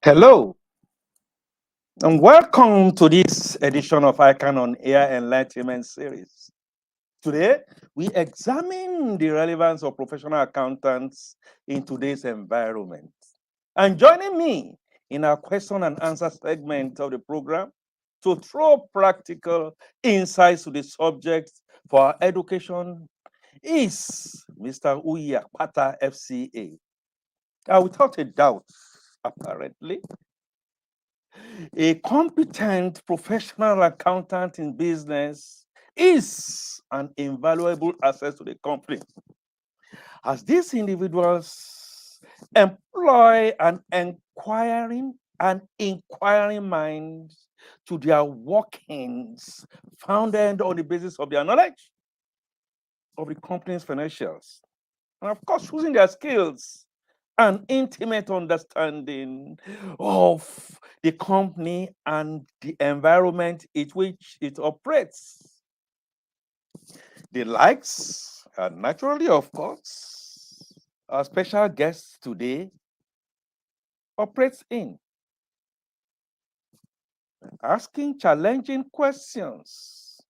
Hello, and welcome to this edition of ICAN on AIR Enlightenment Series. Today, we examine the relevance of professional accountants in today's environment. And joining me in our question and answer segment of the program to throw practical insights to the subject for our education is Mr. UYI AKPATA, FCA. Without a doubt, apparently, a competent professional accountant in business is an invaluable asset to the company, as these individuals employ an inquiring mind to their workings, founded on the basis of their knowledge of the company's financials, and of course, using their skills and intimate understanding of the company and the environment in which it operates. The likes are naturally, of course, our special guest today operates in asking challenging questions.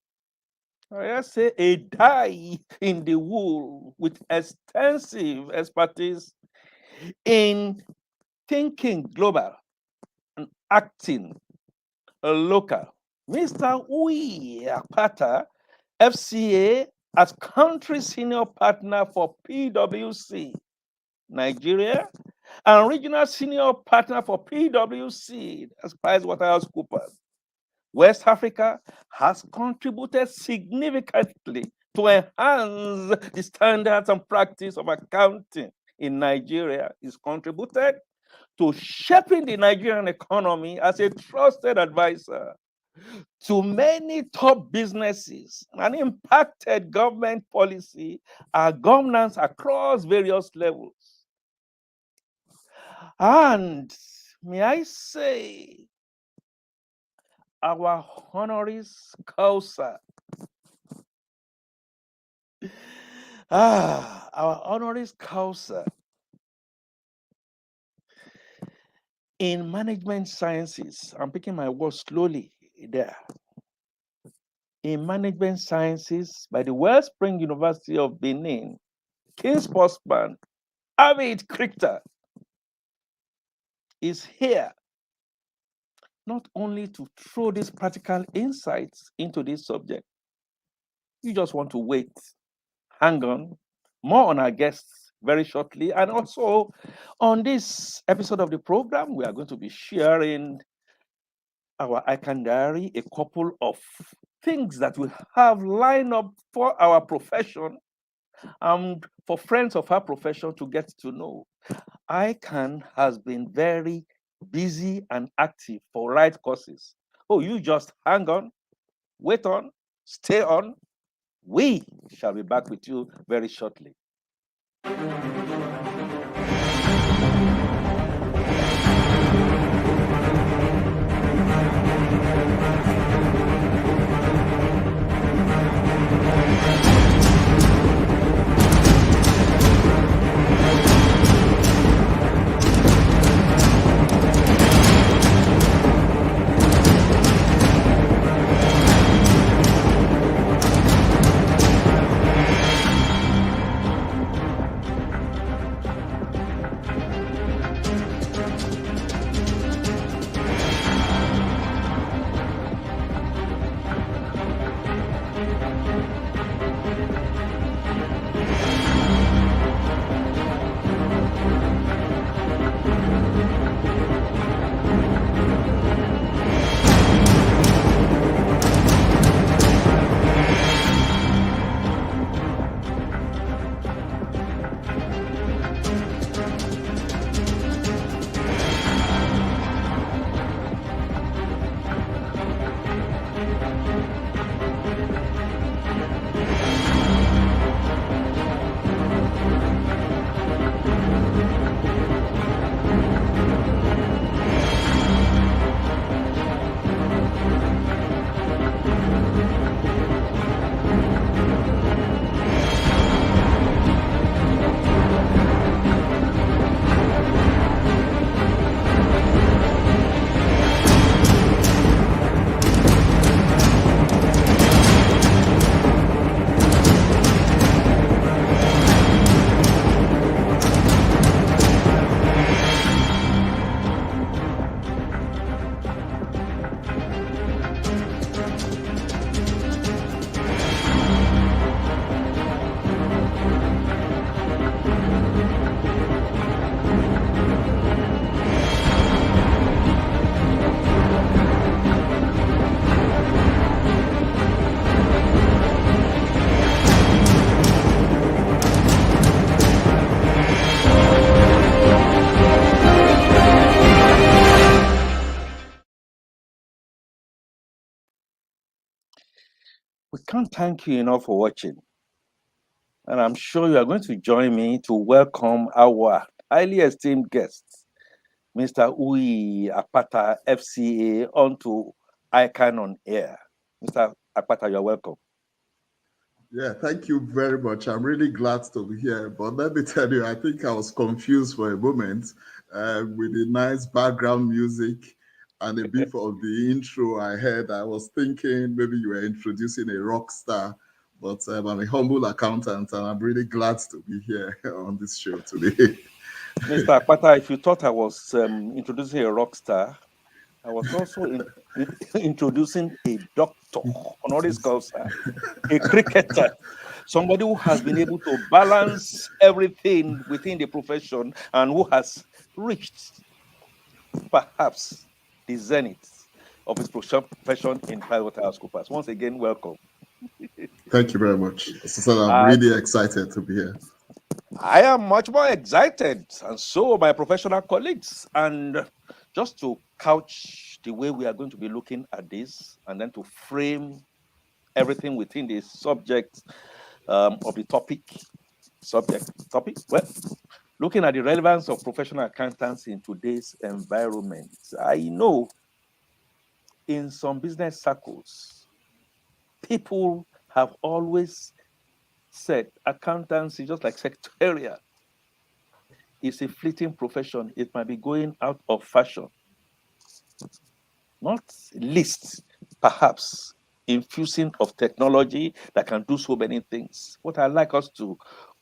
I say a die in the wool with extensive expertise in thinking global and acting local. Mr. UYI AKPATA, FCA, as country senior partner for PwC Nigeria and regional senior partner for PwC, that's PricewaterhouseCoopers West Africa, has contributed significantly to enhance the standards and practice of accounting in Nigeria. Is contributed to shaping the Nigerian economy as a trusted advisor to many top businesses and impacted government policy and governance across various levels. And may I say, our honoris causa, our honoris causa in management sciences, I'm picking my words slowly there, in management sciences by the Wellspring University of Benin, King's Postman, Avid Crichter, is here not only to throw these practical insights into this subject. You just want to wait, hang on, more on our guests very shortly. And also on this episode of the program, we are going to be sharing our ICAN diary, a couple of things that we have lined up for our profession and for friends of our profession to get to know. ICAN has been very busy and active for right causes. Oh, you just hang on, wait on, stay on. We shall be back with you very shortly. can't thank you enough for watching. And I'm sure you are going to join me to welcome our highly esteemed guest, Mr. UYI AKPATA, FCA, onto ICAN on Air. Mr. AKPATA, you're welcome. Yeah, thank you very much. I'm really glad to be here. But let me tell you, I think I was confused for a moment with the nice background music and a bit of the intro I heard. I was thinking maybe you were introducing a rock star, but I'm a humble accountant and I'm really glad to be here on this show today. Mr. AKPATA, if you thought I was introducing a rock star, I was also introducing a doctor, honoris causa, a cricketer, somebody who has been able to balance everything within the profession and who has reached perhaps the zenith of his profession in PricewaterhouseCoopers. Once again, welcome. Thank you very much. So I'm And really excited to be here. I am much more excited, and so my professional colleagues. And just to couch the way we are going to be looking at this, and then to frame everything within the subject of the topic. Well, looking at the relevance of professional accountants in today's environment, I know in some business circles, people have always said accountancy, just like secretarial, is a fleeting profession. It might be going out of fashion, not least, perhaps, infusing of technology that can do so many things. What I'd like us to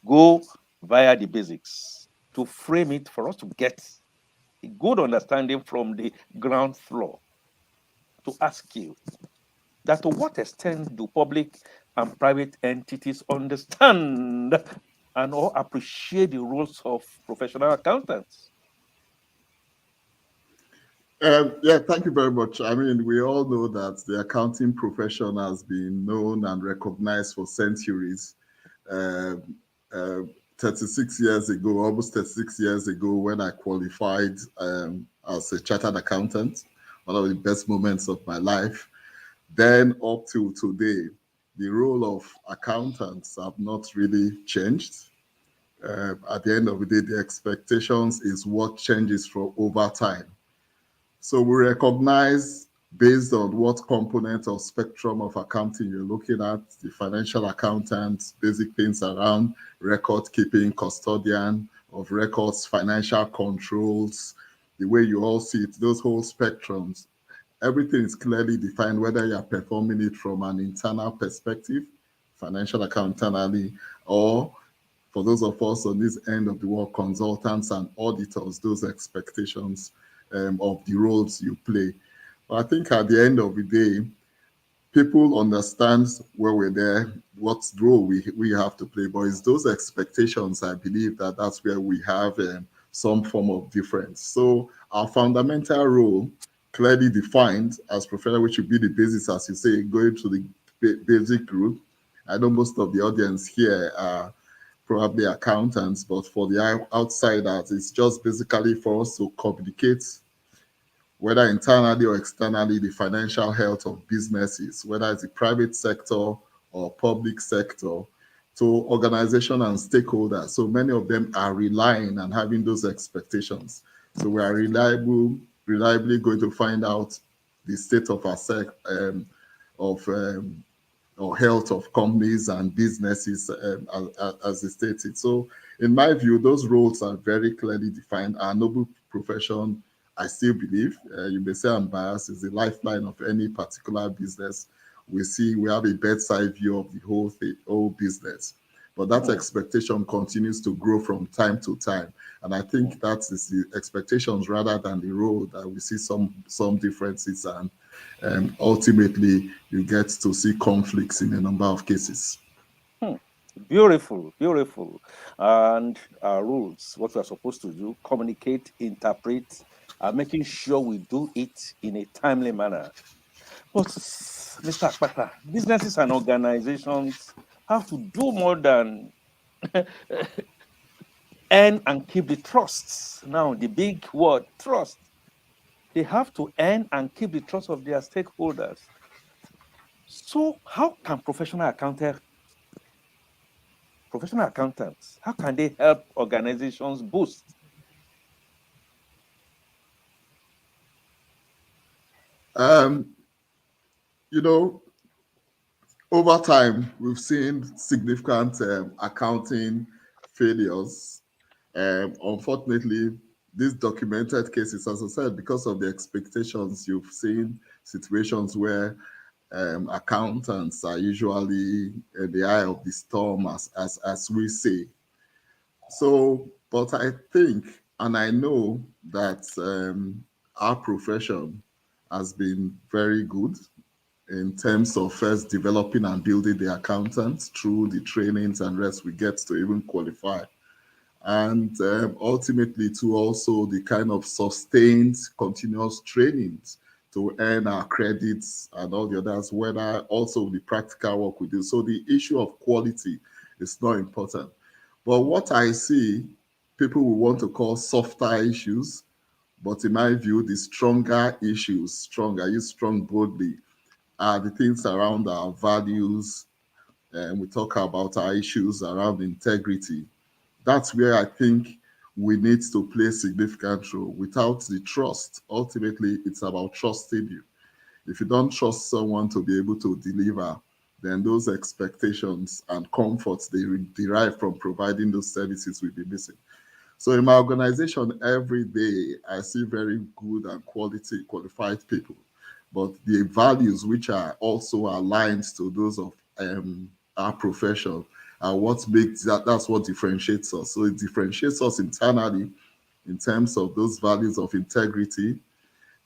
go via the basics to frame it for us to get a good understanding from the ground floor to ask you that to what extent do public and private entities understand and or appreciate the roles of professional accountants? Yeah, thank you very much. I mean, we all know that the accounting profession has been known and recognized for centuries. Um, uh, 36 years ago, almost 36 years ago, when I qualified as a chartered accountant, one of the best moments of my life. Then up till today, the role of accountants have not really changed. At the end of the day, the expectations is what changes for over time. So we recognize based on what component or spectrum of accounting you're looking at, the financial accountant, basic things around record keeping, custodian of records, financial controls, the way you all see it, those whole spectrums, everything is clearly defined, whether you're performing it from an internal perspective, financial accountant, or for those of us on this end of the world, consultants and auditors, those expectations of the roles you play. But I think at the end of the day, people understand where we're there, what role we have to play. But it's those expectations, I believe that that's where we have some form of difference. So our fundamental role, clearly defined as professional, which should be the basis, as you say, going to the basic group. I know most of the audience here are probably accountants, but for the outsiders, it's just basically for us to communicate, whether internally or externally, the financial health of businesses, whether it's the private sector or public sector, to organization and stakeholders. So many of them are relying and having those expectations. So we are reliably going to find out the state of of or health of companies and businesses as they stated. So in my view, those roles are very clearly defined. Our noble profession, I still believe, you may say I'm biased, is the lifeline of any particular business. We have a bedside view of the whole business. But that expectation continues to grow from time to time. And I think that is the expectations rather than the role that we see some differences, and ultimately you get to see conflicts in a number of cases. Beautiful, beautiful. And our rules, what we are supposed to do, communicate, interpret, and making sure we do it in a timely manner. But, Mr. Akpata, businesses and organizations have to do more than earn and keep the trusts. Now, the big word, trust. They have to earn and keep the trust of their stakeholders. So how can professional accountants, how can they help organizations boost? Um, you know, over time, we've seen significant accounting failures. Unfortunately, these documented cases, as I said, because of the expectations, you've seen situations where accountants are usually in the eye of the storm, as we say. So, but I think and I know that our profession has been very good in terms of first developing and building the accountants through the trainings and rest we get to even qualify. And ultimately, to also the kind of sustained continuous trainings to earn our credits and all the others, whether also the practical work we do. So the issue of quality is not important. But what I see, people will want to call softer issues, but in my view, the stronger issues, I use strong boldly, are the things around our values, and we talk about our issues around integrity. That's where I think we need to play a significant role. Without the trust, ultimately, it's about trusting you. If you don't trust someone to be able to deliver, then those expectations and comforts they derive from providing those services will be missing. So in my organization, every day I see very good and qualified people, but the values which are also aligned to those of our profession are what makes that's what differentiates us. So it differentiates us internally in terms of those values of integrity,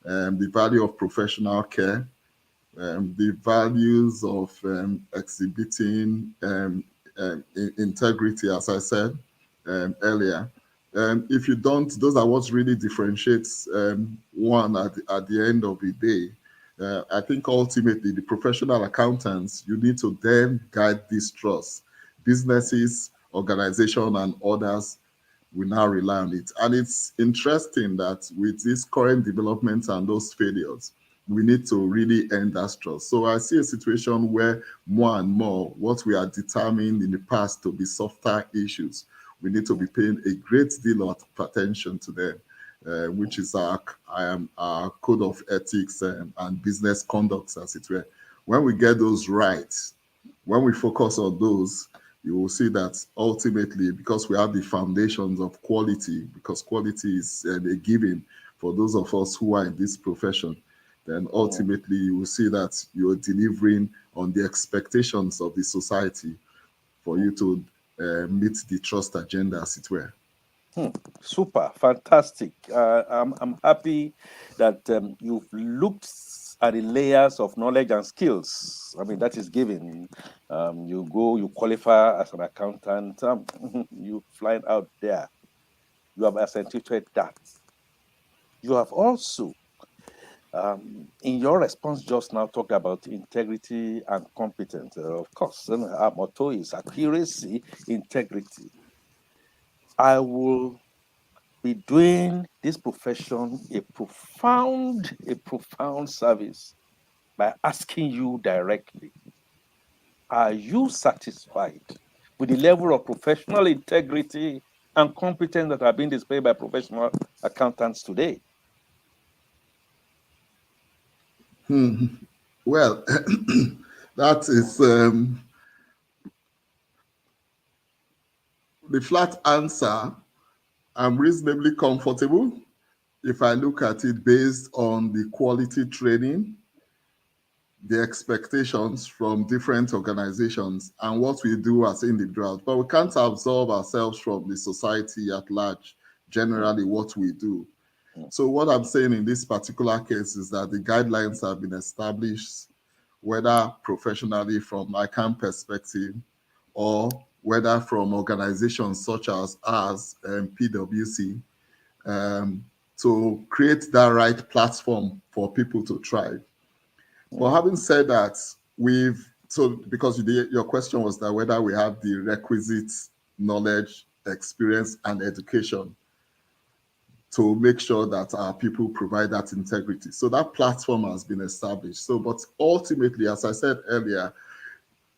the value of professional care, the values of exhibiting integrity, as I said earlier. If you don't, those are what really differentiates one at the end of the day. I think ultimately the professional accountants, you need to then guide this trust. Businesses, organization, and others will now rely on it. And it's interesting that with this current developments and those failures, we need to really end that trust. So I see a situation where more and more what we are determined in the past to be softer issues, we need to be paying a great deal of attention to them, which is our code of ethics and business conduct, as it were. When we get those right, when we focus on those, you will see that ultimately, because we have the foundations of quality, because quality is a given for those of us who are in this profession, then ultimately you will see that you're delivering on the expectations of the society for you to meet the trust agenda, as it were. Super, fantastic. I'm happy that you've looked at the layers of knowledge and skills. I mean, that is given. You go, you qualify as an accountant, you fly out there. You have accentuated that. You have also, in your response just now, talked about integrity and competence. Of course, our motto is accuracy, integrity. I will be doing this profession a profound service by asking you directly, are you satisfied with the level of professional integrity and competence that are being displayed by professional accountants today? Well, that is the flat answer. I'm reasonably comfortable if I look at it based on the quality training, the expectations from different organizations, and what we do as individuals. But we can't absolve ourselves from the society at large, generally, what we do. So, what I'm saying in this particular case is that the guidelines have been established, whether professionally from ICAN perspective or whether from organizations such as ours and PwC, to create that right platform for people to thrive. But having said that, because your question was that whether we have the requisite knowledge, experience, and education to make sure that our people provide that integrity. So that platform has been established. So, but ultimately, as I said earlier,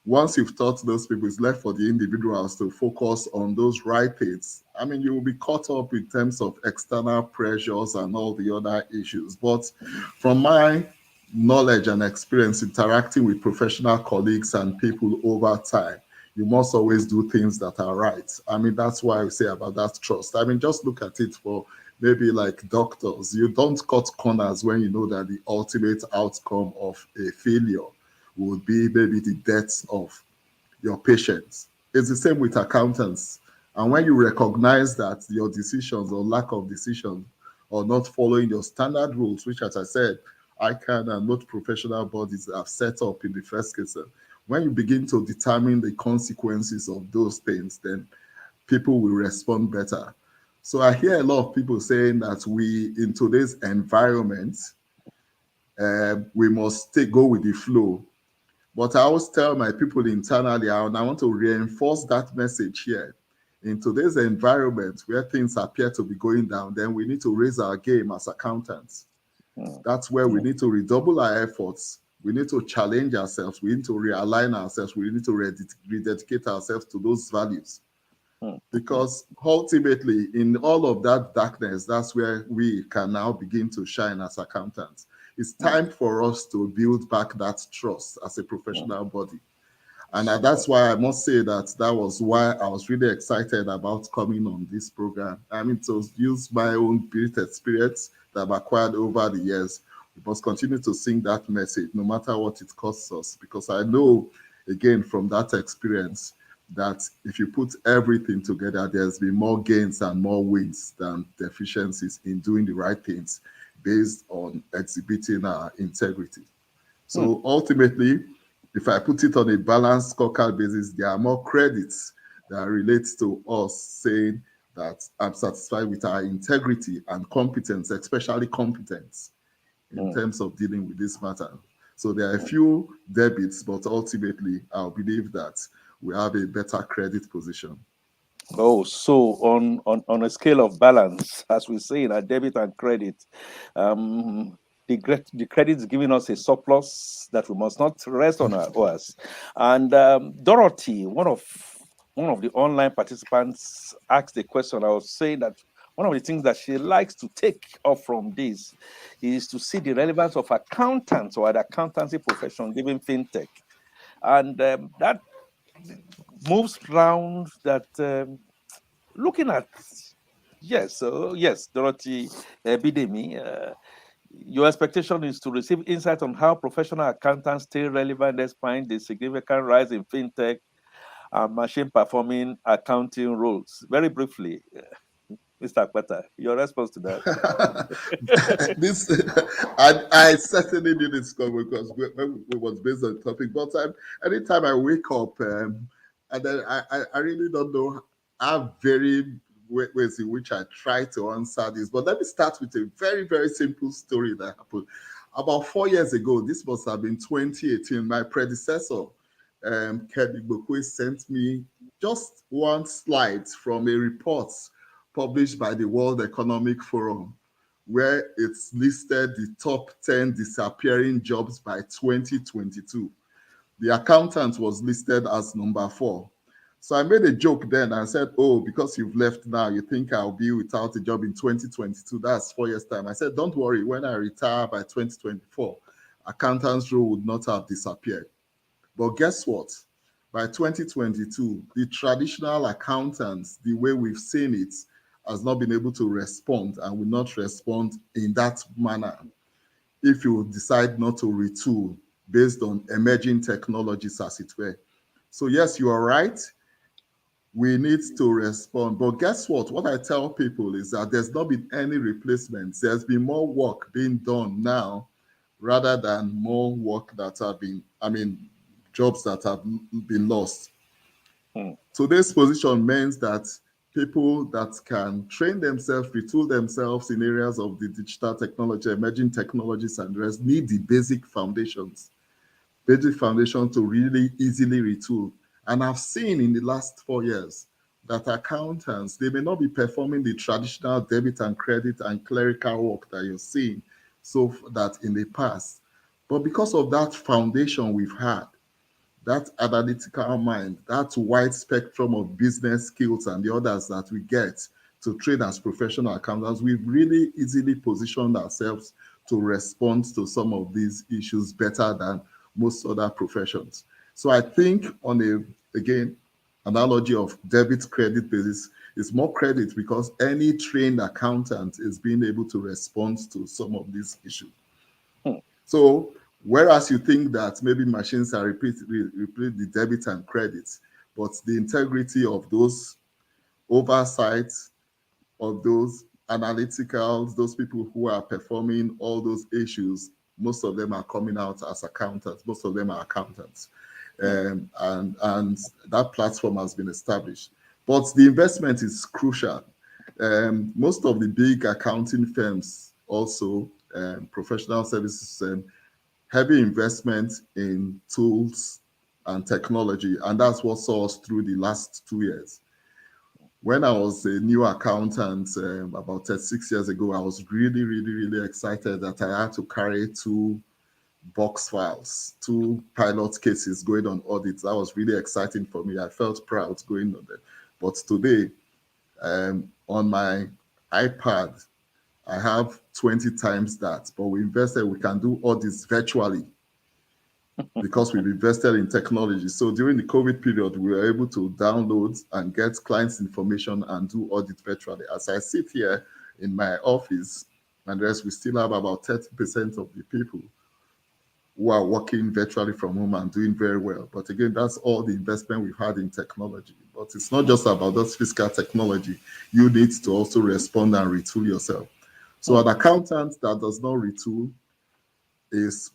once you've taught those people, it's left for the individuals to focus on those right things. I mean, you will be caught up in terms of external pressures and all the other issues. But from my knowledge and experience interacting with professional colleagues and people over time, you must always do things that are right. I mean, that's why I say about that trust. I mean, just look at it for maybe like doctors. You don't cut corners when you know that the ultimate outcome of a failure would be maybe the deaths of your patients. It's the same with accountants. And when you recognize that your decisions or lack of decision or not following your standard rules, which, as I said, ICAN and most professional bodies have set up in the first case, when you begin to determine the consequences of those things, then people will respond better. So I hear a lot of people saying that we, in today's environment, we must go with the flow. But I always tell my people internally, and I want to reinforce that message here. In today's environment where things appear to be going down, then we need to raise our game as accountants. That's where we need to redouble our efforts. We need to challenge ourselves. We need to realign ourselves. We need to rededicate ourselves to those values. Because ultimately, in all of that darkness, that's where we can now begin to shine as accountants. It's time for us to build back that trust as a professional body. And that's why I must say that was why I was really excited about coming on this program. I mean, to use my own built experience that I've acquired over the years. We must continue to sing that message, no matter what it costs us, because I know, again, from that experience, that if you put everything together, there's been more gains and more wins than deficiencies in doing the right things based on exhibiting our integrity. So ultimately, if I put it on a balanced scorecard basis, there are more credits that relate to us saying that I'm satisfied with our integrity and competence, especially competence in terms of dealing with this matter. So there are a few debits, but ultimately, I believe that we have a better credit position. Oh, so on a scale of balance, as we say in our debit and credit, the credit is giving us a surplus that we must not rest on our oars. And Dorothy, one of the online participants, asked a question. I was saying that one of the things that she likes to take off from this is to see the relevance of accountants or the accountancy profession given fintech, and that moves round that. Looking at, yes, yes, Dorothy Bidemi, your expectation is to receive insight on how professional accountants stay relevant despite the significant rise in fintech and machine performing accounting roles. Very briefly, Mr. AKPATA, your response to that. This, I certainly knew this because it was based on the topic. But anytime I wake up, and then I really don't know how very ways in which I try to answer this. But let me start with a very, very simple story that happened. About 4 years ago, this must have been 2018, my predecessor, Kevin Bokwe, sent me just one slide from a report published by the World Economic Forum, where it's listed the top 10 disappearing jobs by 2022. The accountant was listed as number 4. So I made a joke then and said, oh, because you've left now, you think I'll be without a job in 2022. That's 4 years' time. I said, don't worry, when I retire by 2024, accountant's role would not have disappeared. But guess what? By 2022, the traditional accountants, the way we've seen it, has not been able to respond and will not respond in that manner if you decide not to retool based on emerging technologies, as it were. So yes, you are right. We need to respond. But guess what? What I tell people is that there's not been any replacements. There's been more work being done now rather than more work that have been, jobs that have been lost. So this position means that people that can train themselves, retool themselves in areas of the digital technology, emerging technologies and the rest need the basic foundations to really easily retool. And I've seen in the last 4 years, that accountants, they may not be performing the traditional debit and credit and clerical work that you're seeing so that in the past. But because of that foundation we've had, that analytical mind, that wide spectrum of business skills and the others that we get to train as professional accountants, we've really easily positioned ourselves to respond to some of these issues better than most other professions. So I think on a, again, analogy of debit credit basis, is more credit because any trained accountant is being able to respond to some of these issues. So whereas you think that maybe machines are replace the debit and credit, but the integrity of those oversights, of those analyticals, those people who are performing all those issues, most of them are coming out as accountants. Most of them are accountants. And that platform has been established. But the investment is crucial. Most of the big accounting firms also, professional services, heavy investment in tools and technology, and that's what saw us through the last 2 years. When I was a new accountant about 36 years ago, I was really, really, really excited that I had to carry 2 box files, 2 pilot cases going on audits. That was really exciting for me. I felt proud going on there. But today, on my iPad, I have 20 times that, but we can do audits virtually because we've invested in technology. So during the COVID period, we were able to download and get clients' information and do audit virtually. As I sit here in my office, and rest, we still have about 30% of the people who are working virtually from home and doing very well. But again, that's all the investment we've had in technology. But it's not just about those physical technology. You need to also respond and retool yourself. So an accountant that does not retool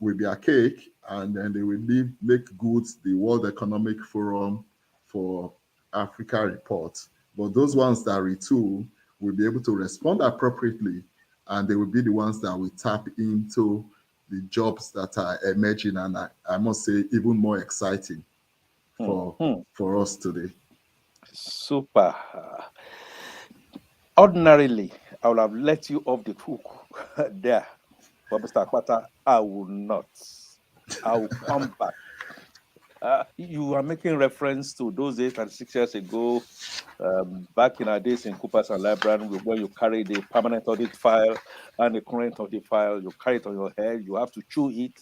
will be archaic, and then they will make good the World Economic Forum for Africa report. But those ones that retool will be able to respond appropriately, and they will be the ones that will tap into the jobs that are emerging, and I must say even more exciting for us today. Super. Ordinarily, I would have let you off the hook there. But Mr. Akpata, I will not. I will come back. You are making reference to those days 36 years ago, back in our days in Coopers and Library, where you carry the permanent audit file and the current audit file, you carry it on your head, you have to chew it,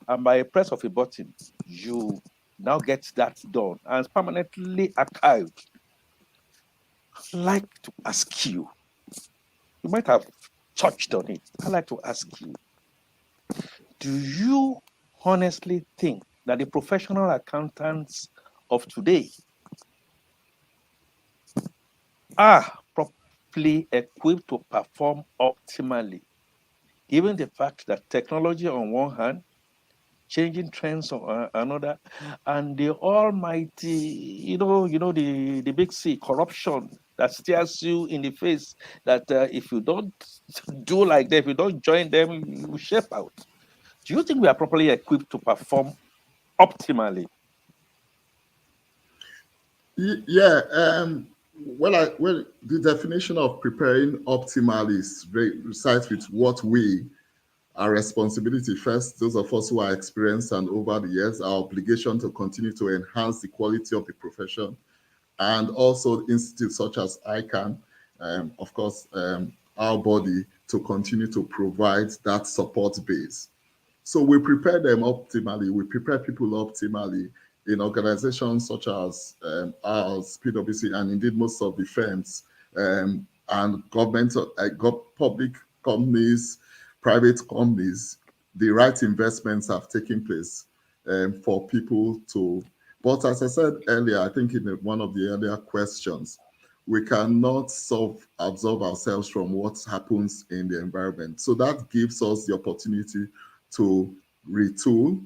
and by a press of a button, you now get that done and it's permanently archived. I'd like to ask you, you might have touched on it. I'd like to ask you, do you honestly think that the professional accountants of today are properly equipped to perform optimally, given the fact that technology on one hand, changing trends on another, and the almighty, the big C, corruption that stares you in the face, that if you don't do like that, if you don't join them, you will shape out. Do you think we are properly equipped to perform optimally? Yeah. Well, the definition of preparing optimally resides with what our responsibility first, those of us who are experienced and over the years, our obligation to continue to enhance the quality of the profession, and also institutes such as ICAN, of course, our body, to continue to provide that support base. So we prepare them optimally. We prepare people optimally in organizations such as ours, PwC, and indeed most of the firms and government, public companies, private companies. The right investments have taken place for people to. But as I said earlier, I think in one of the earlier questions, we cannot absolve ourselves from what happens in the environment. So that gives us the opportunity to retool,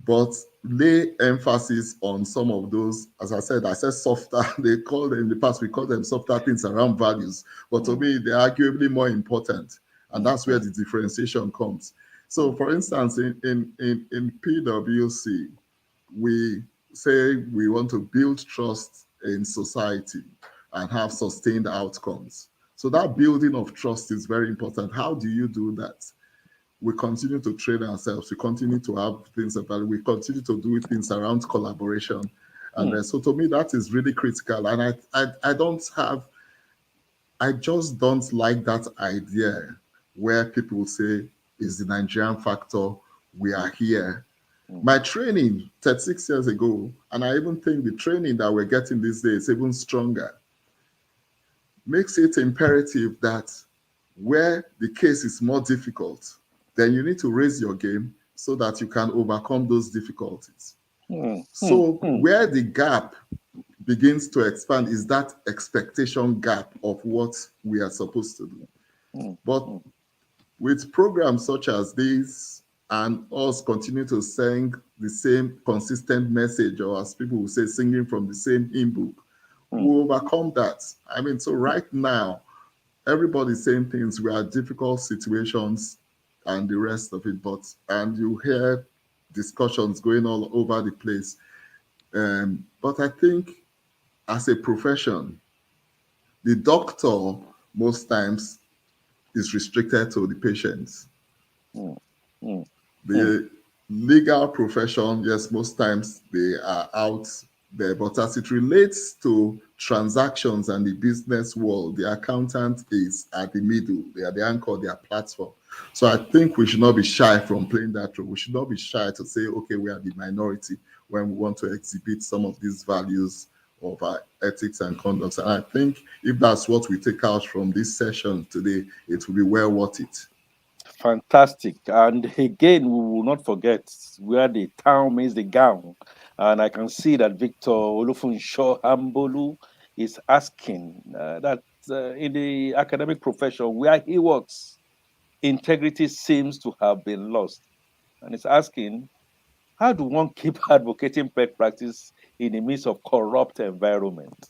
but lay emphasis on some of those, as I said softer, they call them in the past, we call them softer things around values. But to me, they're arguably more important. And that's where the differentiation comes. So for instance, in PwC, we say we want to build trust in society and have sustained outcomes. So that building of trust is very important. How do you do that? We continue to train ourselves. We continue to have things about. We continue to do things around collaboration, and so to me that is really critical. And I just don't like that idea where people say is the Nigerian factor. We are here. My training 36 years ago, and I even think the training that we're getting these days is even stronger, makes it imperative that where the case is more difficult, then you need to raise your game so that you can overcome those difficulties. So where the gap begins to expand is that expectation gap of what we are supposed to do. But with programs such as this and us continue to sing the same consistent message, or as people will say, singing from the same hymn book, we'll overcome that. I mean, so right now, everybody's saying things, we are difficult situations and the rest of it, and you hear discussions going all over the place. But I think as a profession, the doctor most times is restricted to the patients. The legal profession, yes, most times they are out there, but as it relates to transactions and the business world, the accountant is at the middle. They are the anchor, their platform. So I think we should not be shy from playing that role. We should not be shy to say, okay, we are the minority when we want to exhibit some of these values of our ethics and conduct. And I think if that's what we take out from this session today, it will be well worth it. Fantastic. And again, we will not forget where the town means the gown. And I can see that Victor Olufunsho Ambolu is asking that in the academic profession where he works, integrity seems to have been lost. And it's asking, how do one keep advocating best practice in the midst of corrupt environment?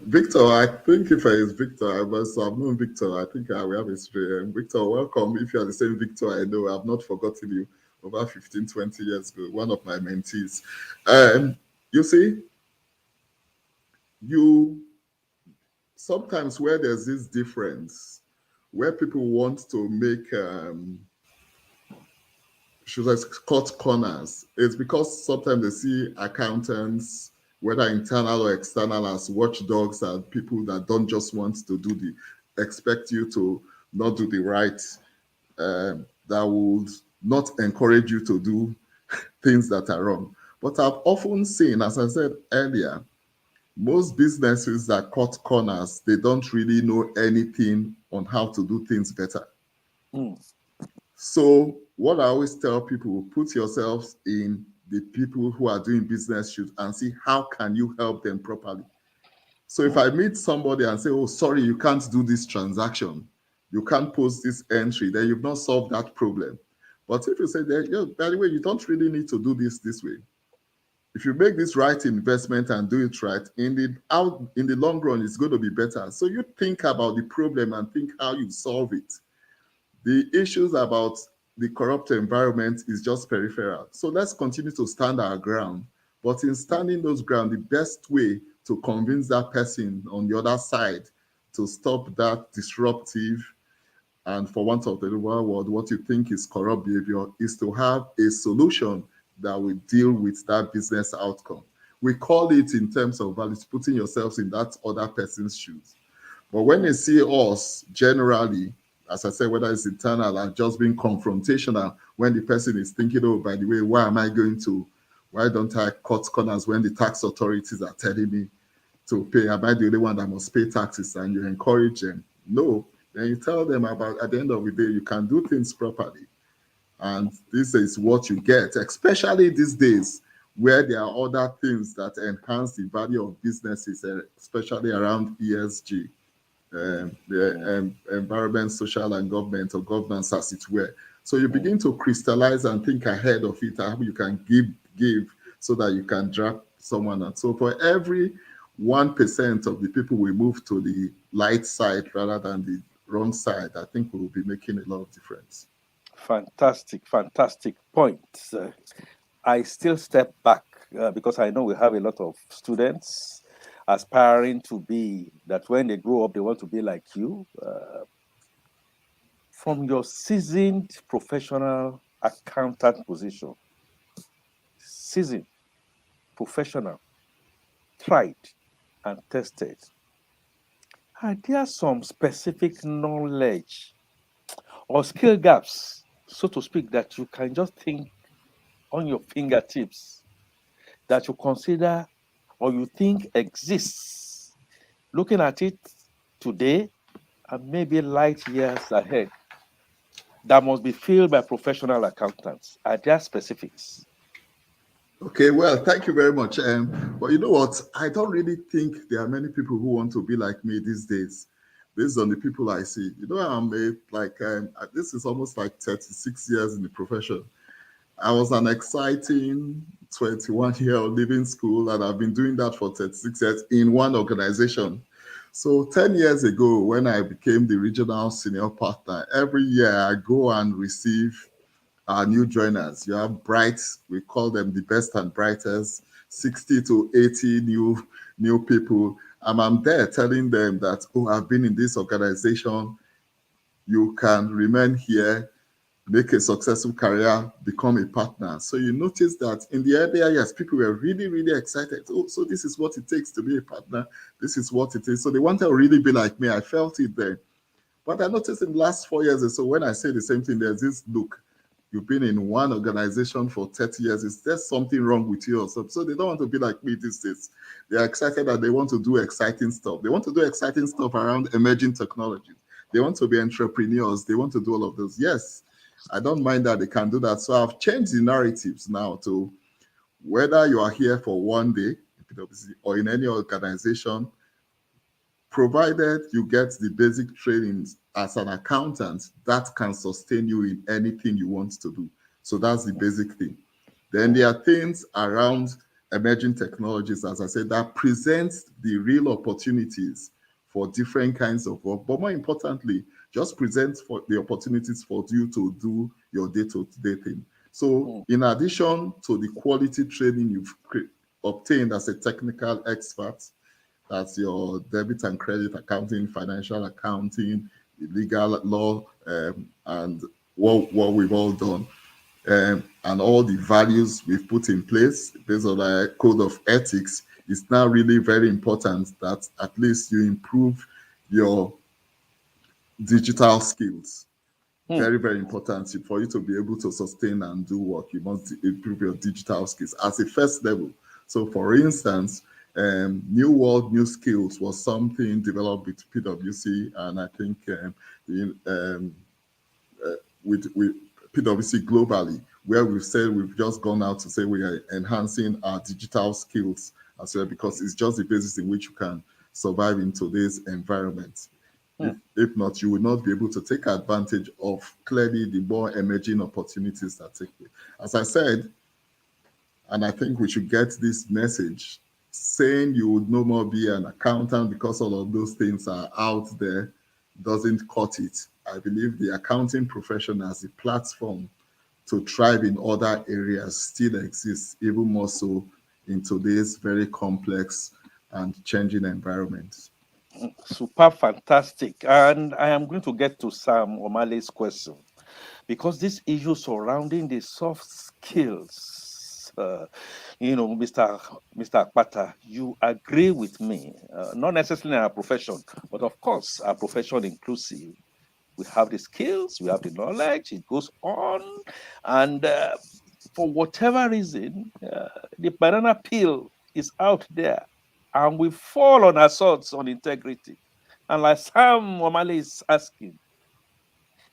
Victor, I think if I is Victor, I must have known Victor. I think I will have history. Victor, welcome. If you are the same Victor I know, I've not forgotten you over 15, 20 years ago, one of my mentees. You see, sometimes where there's this difference, where people want to make should I cut corners, it's because sometimes they see accountants, whether internal or external, as watchdogs and people that don't just want to expect you to not do the right, that would not encourage you to do things that are wrong. But I've often seen, as I said earlier, most businesses that cut corners, they don't really know anything on how to do things better. So what I always tell people, put yourselves in the people who are doing business shoes and see how can you help them properly. So if I meet somebody and say, oh, sorry, you can't do this transaction, you can't post this entry, then you've not solved that problem. But if you say, by the way, you don't really need to do this way. If you make this right investment and do it right, in the long run, it's going to be better. So you think about the problem and think how you solve it. The issues about the corrupt environment is just peripheral. So let's continue to stand our ground. But in standing those ground, the best way to convince that person on the other side to stop that disruptive and, for want of the word, what you think is corrupt behavior, is to have a solution that will deal with that business outcome. We call it, in terms of values, putting yourselves in that other person's shoes. But when they see us generally, as I said, whether it's internal and just being confrontational, when the person is thinking, oh, by the way, why don't I cut corners when the tax authorities are telling me to pay? Am I the only one that must pay taxes? And you encourage them. No. Then you tell them about, at the end of the day, you can do things properly. And this is what you get, especially these days where there are other things that enhance the value of businesses, especially around ESG. The environment, social, and government, or governance, as it were. So you begin to crystallize and think ahead of it, how you can give so that you can draft someone. And so for every 1% of the people we move to the light side rather than the wrong side, I think we will be making a lot of difference. Fantastic, fantastic points. I still step back because I know we have a lot of students aspiring to be that when they grow up, they want to be like you. From your seasoned professional accountant position, seasoned, professional, tried, and tested, are there some specific knowledge or skill gaps, so to speak, that you can just think on your fingertips that you consider or you think exists, looking at it today and maybe light years ahead, that must be filled by professional accountants? Are there specifics? Okay, well, thank you very much. But you know what? I don't really think there are many people who want to be like me these days, based on the people I see. You know, this is almost like 36 years in the profession. I was an exciting 21-year-old leaving school, and I've been doing that for 36 years in one organization. So 10 years ago, when I became the regional senior partner, every year I go and receive our new joiners. You have brights, we call them the best and brightest, 60 to 80 new people. And I'm there telling them that, oh, I've been in this organization. You can remain here, make a successful career, become a partner. So you notice that in the earlier years, people were really, really excited. Oh, so this is what it takes to be a partner. This is what it is. So they wanted to really be like me. I felt it there. But I noticed in the last 4 years or so, when I say the same thing, there's this look. You've been in one organization for 30 years. Is there something wrong with you or something? So they don't want to be like me these days. They're excited that they want to do exciting stuff. They want to do exciting stuff around emerging technologies. They want to be entrepreneurs. They want to do all of those. Yes, I don't mind that they can do that. So I've changed the narratives now to whether you are here for one day or in any organization, provided you get the basic trainings as an accountant that can sustain you in anything you want to do. So that's the basic thing. Then there are things around emerging technologies, as I said, that presents the real opportunities for different kinds of work. But more importantly, just presents for the opportunities for you to do your day-to-day thing. So in addition to the quality training you've obtained as a technical expert, that's your debit and credit accounting, financial accounting, legal law, and what we've all done, and all the values we've put in place based on our code of ethics. It's now really very important that at least you improve your digital skills. Very, very important for you to be able to sustain and do work. You must improve your digital skills as a first level. So, for instance, New World New Skills was something developed with PwC, and I think with PwC globally, where we've said we've just gone out to say we are enhancing our digital skills as well, because it's just the basis in which you can survive in today's environment. If not, you will not be able to take advantage of clearly the more emerging opportunities that take place. As I said, and I think we should get this message, saying you would no more be an accountant because all of those things are out there doesn't cut it. I believe the accounting profession as a platform to thrive in other areas still exists, even more so in today's very complex and changing environment. Super fantastic. And I am going to get to Sam O'Malley's question because this issue surrounding the soft skills, Mr. Akpata, you agree with me, not necessarily in our profession, but of course, our profession inclusive. We have the skills, we have the knowledge, it goes on. And for whatever reason, the banana peel is out there and we fall on assaults on integrity. And like Sam O'Malley is asking,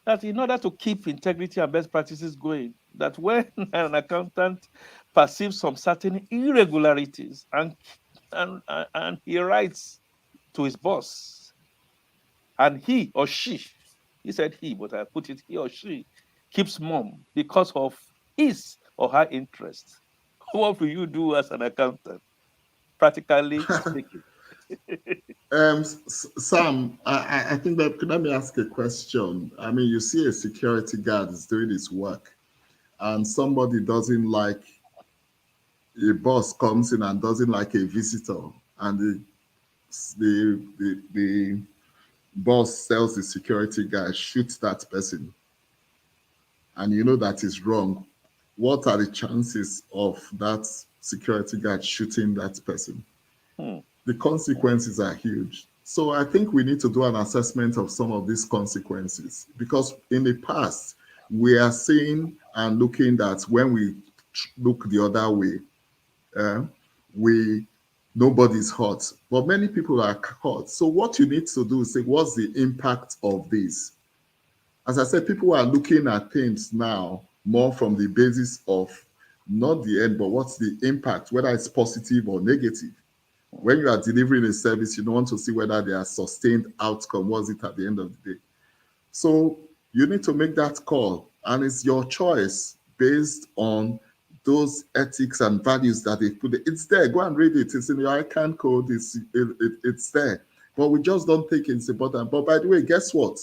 that in order to keep integrity and best practices going, that when an accountant perceives some certain irregularities and he writes to his boss, and he or he said he, but I put it he or she, keeps mum because of his or her interest. What will you do as an accountant, practically speaking? Sam, I think that let me ask a question. I mean, you see a security guard is doing his work, and somebody doesn't like a boss comes in and doesn't like a visitor, and the boss tells the security guy, shoot that person, and you know that is wrong, what are the chances of that security guard shooting that person? Hmm. The consequences are huge. So I think we need to do an assessment of some of these consequences, because in the past, we are seeing and looking that when we look the other way, uh, we nobody's hurt, but many people are hurt. So what you need to do is say, what's the impact of this? As I said, people are looking at things now more from the basis of not the end, but what's the impact, whether it's positive or negative. When you are delivering a service, you don't want to see whether there are sustained outcome. Was it at the end of the day? So you need to make that call, and it's your choice based on those ethics and values that they put. It's there. Go and read it. It's in your ICAN code. It's there. But we just don't think it's important. But by the way, guess what?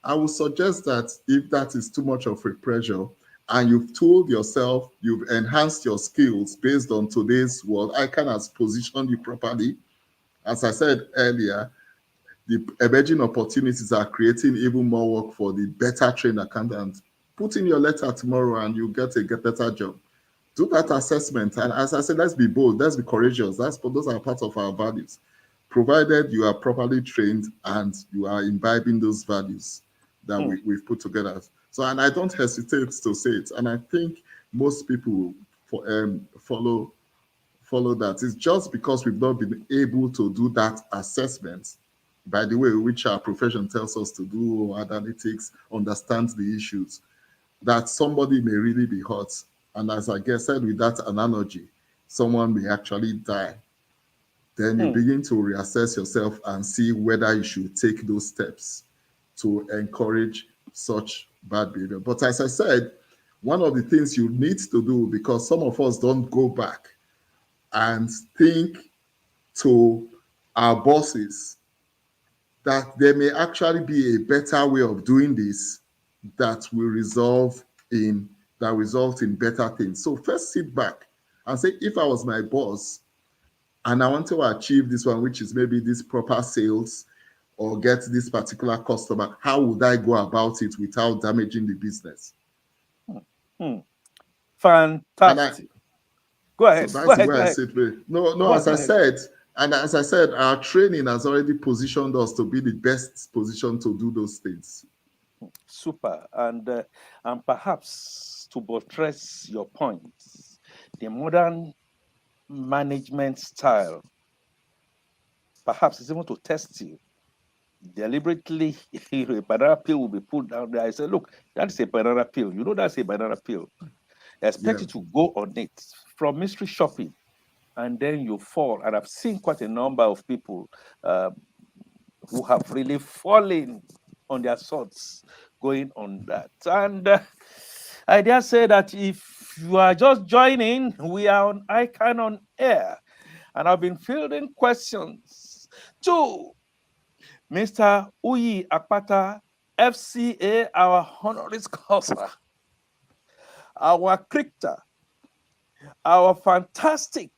I would suggest that if that is too much of a pressure, and you've told yourself, you've enhanced your skills based on today's world, ICAN has positioned you properly. As I said earlier, the emerging opportunities are creating even more work for the better trained accountant. Put in your letter tomorrow and you get a better job. Do that assessment. And as I said, let's be bold, let's be courageous. Those are part of our values, provided you are properly trained and you are imbibing those values that we've put together. So, and I don't hesitate to say it. And I think most people follow that. It's just because we've not been able to do that assessment, by the way, which our profession tells us to do, analytics, understand the issues, that somebody may really be hurt. And as I said with that analogy, someone may actually die. Then you begin to reassess yourself and see whether you should take those steps to encourage such bad behavior. But as I said, one of the things you need to do, because some of us don't go back and think to our bosses that there may actually be a better way of doing this that will result in better things. So first sit back and say, if I was my boss and I want to achieve this one, which is maybe this proper sales or get this particular customer, how would I go about it without damaging the business? Fantastic. Go So ahead. Go that's the ahead. way Go I ahead. see it. No, Go as I ahead. said, our training has already positioned us to be the best position to do those things. Super. And perhaps to buttress your points, the modern management style, perhaps it's even to test you. Deliberately, a banana peel will be put down there. I say, look, that's a banana peel. You know that's a banana peel. Expect Yeah. you to go on it from mystery shopping, and then you fall. And I've seen quite a number of people uh, who have really fallen on their swords going on that. And I dare say that if you are just joining, we are on ICAN on air, and I've been fielding questions to Mr. UYI AKPATA, FCA, our honoris causa, our cricketer, our fantastic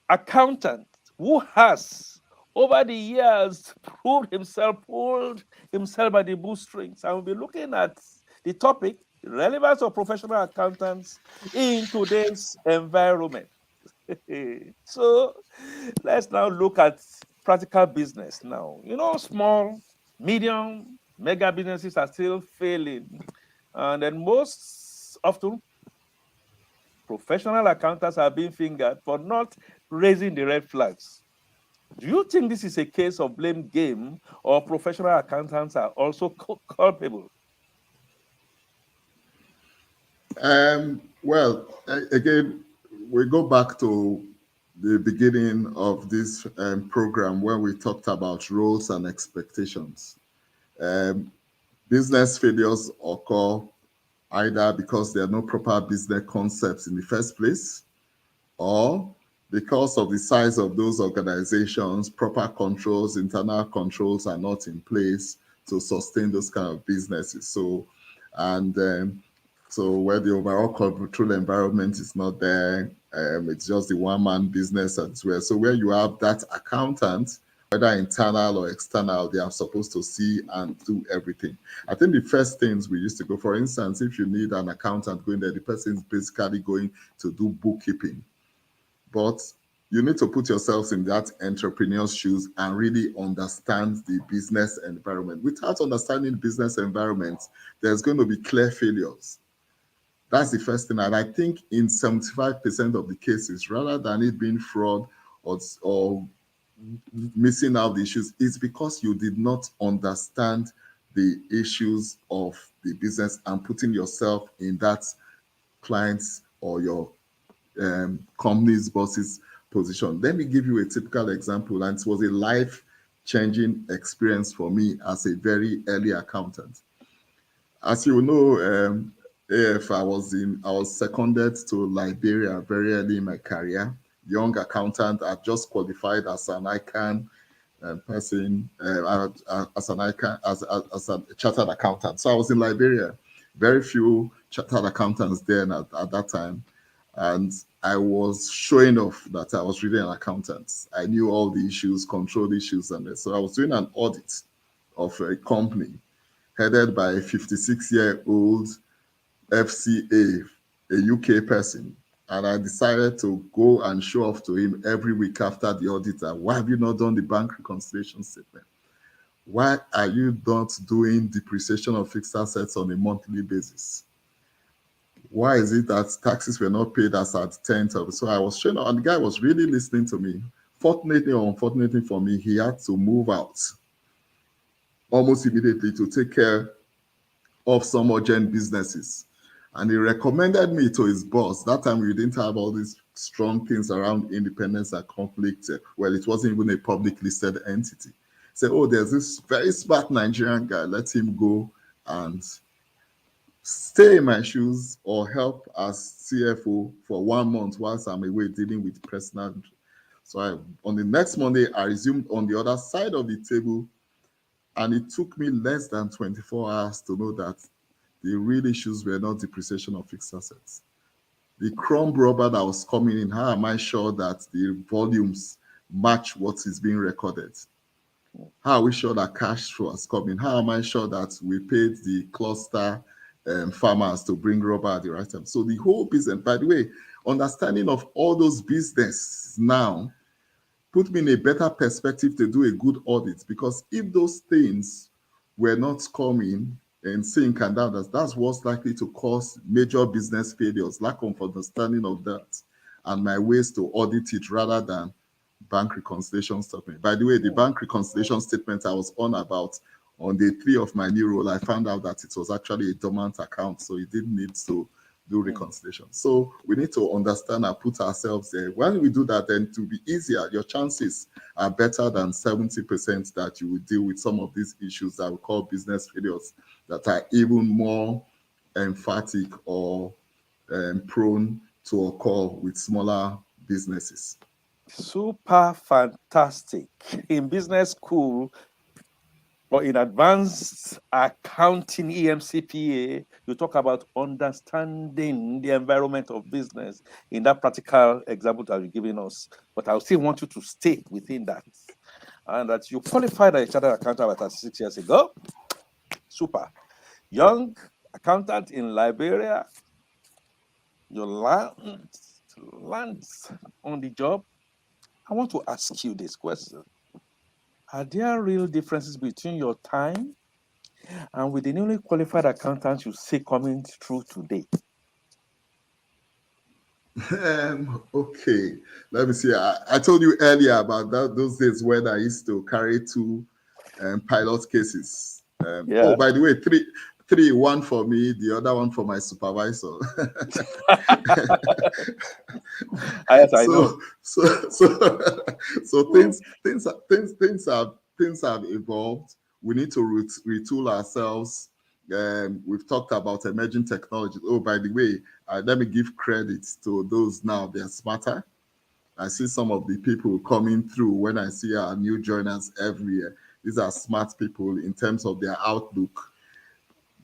accountant who has over the years pulled himself by the bootstrings. And we'll be looking at the topic, relevance of professional accountants in today's environment. So let's now look at practical business now. You know, small, medium, mega businesses are still failing. And then most often, professional accountants are being fingered for not raising the red flags. Do you think this is a case of blame game, or professional accountants are also culpable? Well, again, we go back to the beginning of this program where we talked about roles and expectations. Um, Business failures occur either because there are no proper business concepts in the first place, or because of the size of those organizations, proper controls, internal controls are not in place to sustain those kind of businesses. So, and So where the overall control environment is not there, it's just the one-man business as well. So where you have that accountant, whether internal or external, they are supposed to see and do everything. I think the first things we used to go, for instance, if you need an accountant going there, the person is basically going to do bookkeeping. But you need to put yourselves in that entrepreneur's shoes and really understand the business environment. Without understanding the business environment, there's going to be clear failures. That's the first thing. And I think in 75% of the cases, rather than it being fraud or missing out the issues, it's because you did not understand the issues of the business and putting yourself in that client's or your company's boss's position. Let me give you a typical example, and it was a life-changing experience for me as a very early accountant. As you know, AF, I was seconded to Liberia very early in my career. Young accountant, I just qualified as an ICAN person, as an ICAN, as a chartered accountant. So I was in Liberia. Very few chartered accountants there at that time. And I was showing off that I was really an accountant. I knew all the issues, control issues, and so I was doing an audit of a company headed by a 56-year-old FCA, a UK person. And I decided to go and show off to him every week after the auditor. Why have you not done the bank reconciliation statement? Why are you not doing depreciation of fixed assets on a monthly basis? Why is it that taxes were not paid as at 10th of? So I was showing, and the guy was really listening to me. Fortunately or unfortunately for me, he had to move out almost immediately to take care of some urgent businesses. And he recommended me to his boss. That time we didn't have all these strong things around independence and conflict. Well, it wasn't even a public listed entity. He said, oh, there's this very smart Nigerian guy. Let him go and stay in my shoes or help as CFO for 1 month whilst I'm away dealing with personal. So on the next Monday, I resumed on the other side of the table, and it took me less than 24 hours to know that the real issues were not depreciation of fixed assets. The crumb rubber that was coming in, how am I sure that the volumes match what is being recorded? How are we sure that cash flow is coming? How am I sure that we paid the cluster farmers to bring rubber at the right time? So the whole business, by the way, understanding of all those business now put me in a better perspective to do a good audit, because if those things were not coming in sync, and that's what's likely to cause major business failures, lack of understanding of that, and my ways to audit it rather than bank reconciliation statement. By the way, the bank reconciliation statement I was on about on day 3 of my new role, I found out that it was actually a dormant account, so it didn't need to do reconciliation. So we need to understand and put ourselves there. When we do that, then to be easier, your chances are better than 70% that you will deal with some of these issues that we call business failures that are even more emphatic or prone to occur with smaller businesses. Super fantastic. In business school or in advanced accounting EMCPA, you talk about understanding the environment of business in that practical example that you're giving us. But I still want you to stay within that. And that you qualified as a chartered accountant about 36 years ago. Super. Young accountant in Liberia. You land on the job. I want to ask you this question. Are there real differences between your time and with the newly qualified accountants you see coming through today? Okay, let me see. I told you earlier about those days when I used to carry 2 pilot cases. Oh, by the way, three, one for me, the other one for my supervisor. Yes, I know. So things have evolved. We need to retool ourselves. We've talked about emerging technologies. Oh, by the way, let me give credit to those now. They're smarter. I see some of the people coming through when I see our new joiners every year. These are smart people in terms of their outlook.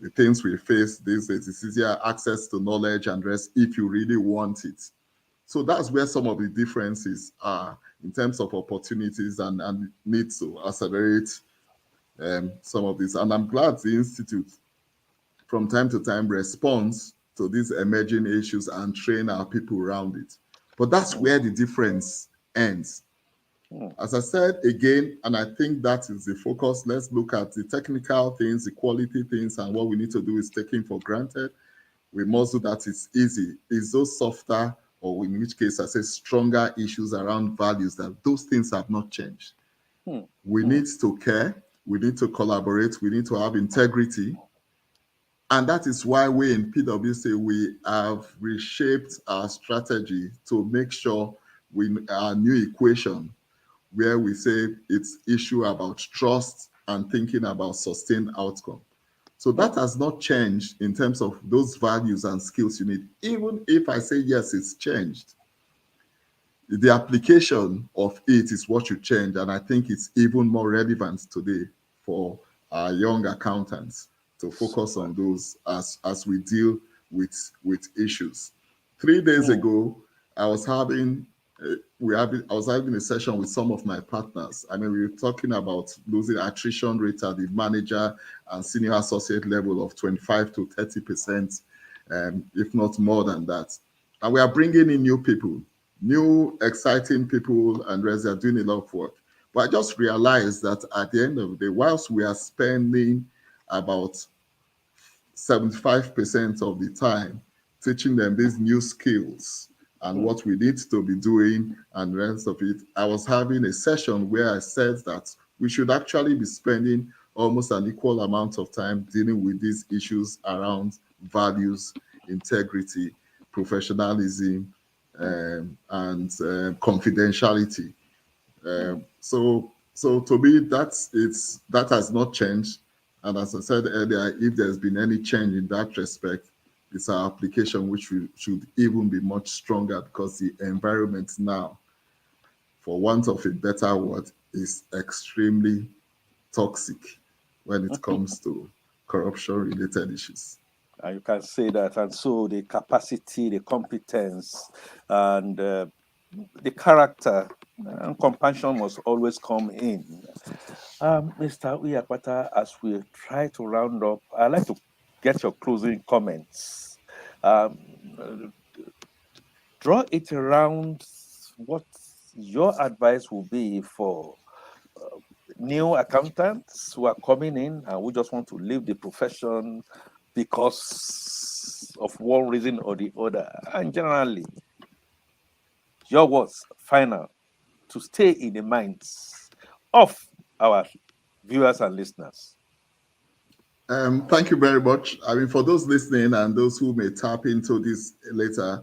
the things we face these days. It's easier access to knowledge and rest if you really want it. So that's where some of the differences are in terms of opportunities and need to accelerate some of this. And I'm glad the Institute from time to time responds to these emerging issues and train our people around it. But that's where the difference ends. As I said again, and I think that is the focus, let's look at the technical things, the quality things, and what we need to do is taken for granted. We must do that. It's easy. It's those softer, or in which case I say stronger issues around values, that those things have not changed. We need to care. We need to collaborate. We need to have integrity. And that is why we in PwC, we have reshaped our strategy to make sure our new equation, where we say it's issue about trust and thinking about sustained outcome. So that has not changed in terms of those values and skills you need. Even if I say, yes, it's changed, the application of it is what you change. And I think it's even more relevant today for our young accountants to focus on those as we deal with issues. 3 days ago, I was having a session with some of my partners. I mean, we were talking about losing attrition rate at the manager and senior associate level of 25 to 30%, if not more than that. And we are bringing in new people, new exciting people, and they are doing a lot of work. But I just realized that at the end of the day, whilst we are spending about 75% of the time teaching them these new skills and what we need to be doing and the rest of it, I was having a session where I said that we should actually be spending almost an equal amount of time dealing with these issues around values, integrity, professionalism, and confidentiality. So to me, that has not changed. And as I said earlier, if there's been any change in that respect, it's our application, which should even be much stronger, because the environment now, for want of a better word, is extremely toxic when it comes to corruption-related issues. You can say that. And so the capacity, the competence, and the character and compassion must always come in. Mr. UYI AKPATA, as we try to round up, I'd like to get your closing comments. Draw it around what your advice will be for new accountants who are coming in and who just want to leave the profession because of one reason or the other. And generally, your words, final, to stay in the minds of our viewers and listeners. Thank you very much. I mean, for those listening and those who may tap into this later,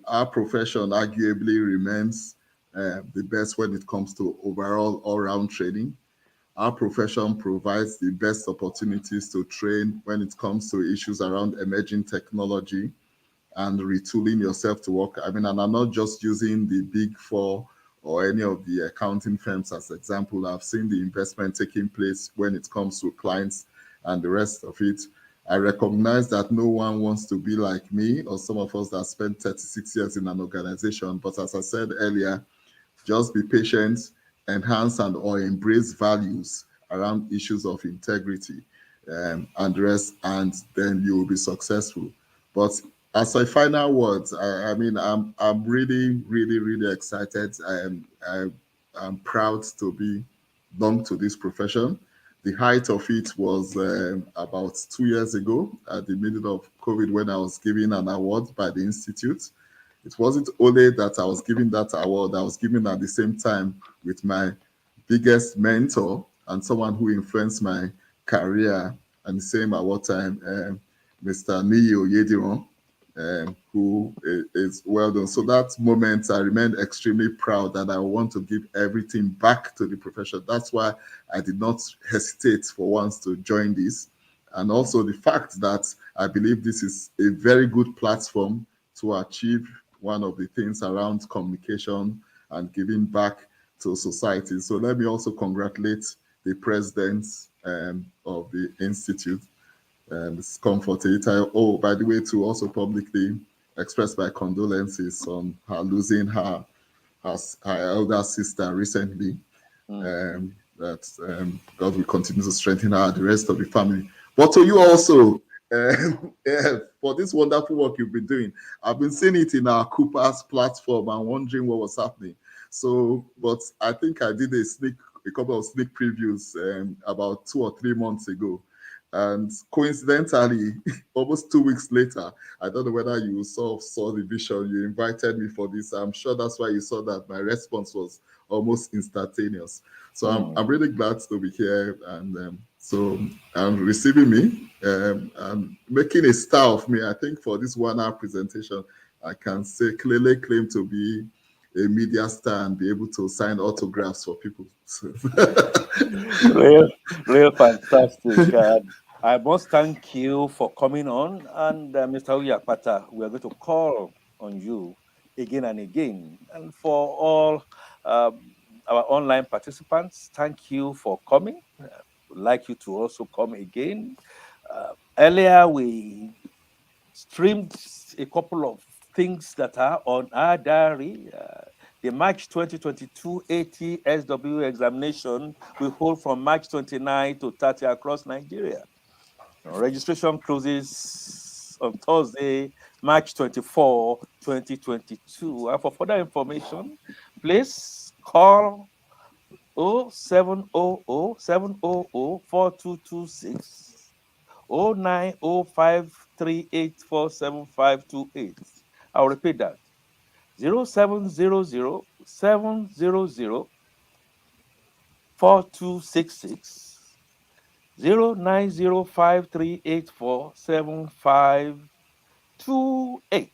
our profession arguably remains the best when it comes to overall all-round training. Our profession provides the best opportunities to train when it comes to issues around emerging technology and retooling yourself to work. I mean, and I'm not just using the big four or any of the accounting firms as example. I've seen the investment taking place when it comes to clients and the rest of it. I recognize that no one wants to be like me or some of us that spent 36 years in an organization. But as I said earlier, just be patient, enhance and or embrace values around issues of integrity and rest, and then you will be successful. But as a final words, I mean, I'm really, really, really excited. I'm proud to belong to this profession. The height of it was about 2 years ago at the middle of COVID, when I was given an award by the Institute. It wasn't only that I was given that award, I was given at the same time with my biggest mentor and someone who influenced my career at the same award time, Mr. Niyo Yediron, who is well done. So that moment, I remained extremely proud that I want to give everything back to the profession. That's why I did not hesitate for once to join this. And also the fact that I believe this is a very good platform to achieve one of the things around communication and giving back to society. So let me also congratulate the presidents of the Institute, and it's comforted. Oh, by the way, to also publicly express my condolences on her losing her elder sister recently. That God will continue to strengthen her and the rest of the family. But to you also, for this wonderful work you've been doing. I've been seeing it in our Cooper's platform and wondering what was happening. So, but I think I did a couple of sneak previews about 2 or 3 months ago. And coincidentally, almost 2 weeks later, I don't know whether you saw the vision. You invited me for this. I'm sure that's why you saw that my response was almost instantaneous. So I'm really glad to be here and receiving me and making a star of me. I think for this 1 hour presentation, I can clearly claim to be a media star and be able to sign autographs for people. Real fantastic. I must thank you for coming on. And Mr. UYI AKPATA, we are going to call on you again and again. And for all our online participants, thank you for coming. We'd like you to also come again. Earlier, we streamed a couple of things that are on our diary. The March 2022 ATSW examination we hold from March 29 to 30 across Nigeria. Registration closes on Thursday, March 24, 2022. And for further information, please call 0700 700 4226 0905384758. I'll repeat that. 0700 700 4266 0905384758.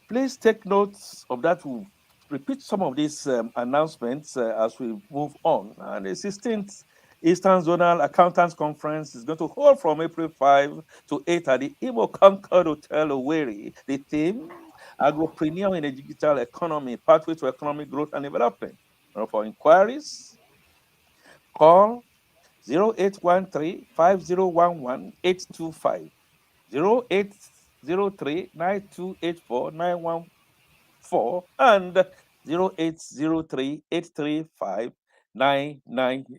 Please take notes of that. We'll repeat some of these announcements as we move on. And the 16th Eastern Zonal Accountants Conference is going to hold from April 5 to 8 at the Imo Concord Hotel, Owerri. The theme, Agropreneur in a Digital Economy, Pathway to Economic Growth and Development. For inquiries, call 0813 5011 825, 0803 9284 914, and 0803 835 990.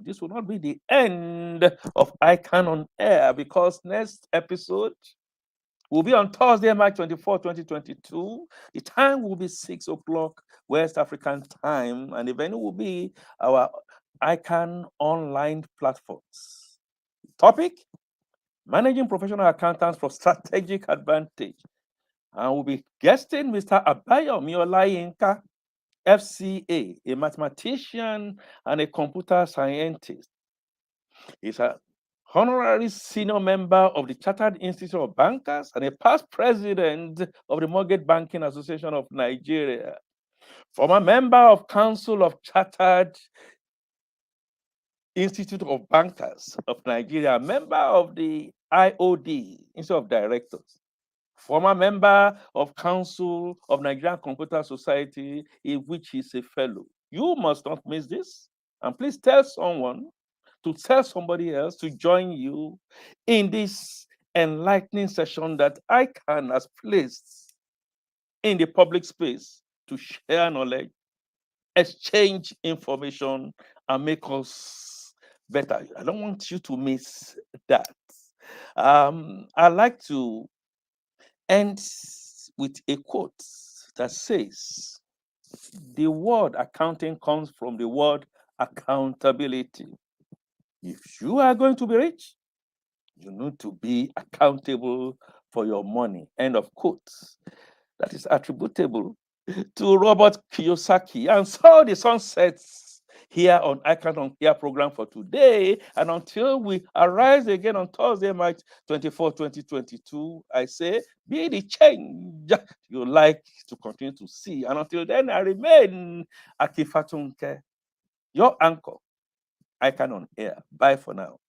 This will not be the end of ICAN on Air, because next episode will be on Thursday, March 24, 2022. The time will be 6 o'clock West African time, and the venue will be our ICAN online platforms. Topic: Managing Professional Accountants for Strategic Advantage. And we'll be guesting Mr. Abayomi Olayinka, FCA, a mathematician and a computer scientist. He's an honorary senior member of the Chartered Institute of Bankers and a past president of the Mortgage Banking Association of Nigeria, former member of Council of Chartered Institute of Bankers of Nigeria, member of the IOD, Institute of Directors, former member of Council of Nigerian Computer Society, in which he's a fellow. You must not miss this. And please tell someone to tell somebody else to join you in this enlightening session that ICAN has placed in the public space to share knowledge, exchange information, and make us better. I don't want you to miss that. I like to end with a quote that says, the word accounting comes from the word accountability. If you are going to be rich, you need to be accountable for your money. End of quote. That is attributable to Robert Kiyosaki. And so the sun sets here on ICAN on Air program for today. And until we arise again on Thursday, March 24, 2022, I say, be the change you like to continue to see. And until then, I remain Akifatunke, your anchor, ICAN on Air. Bye for now.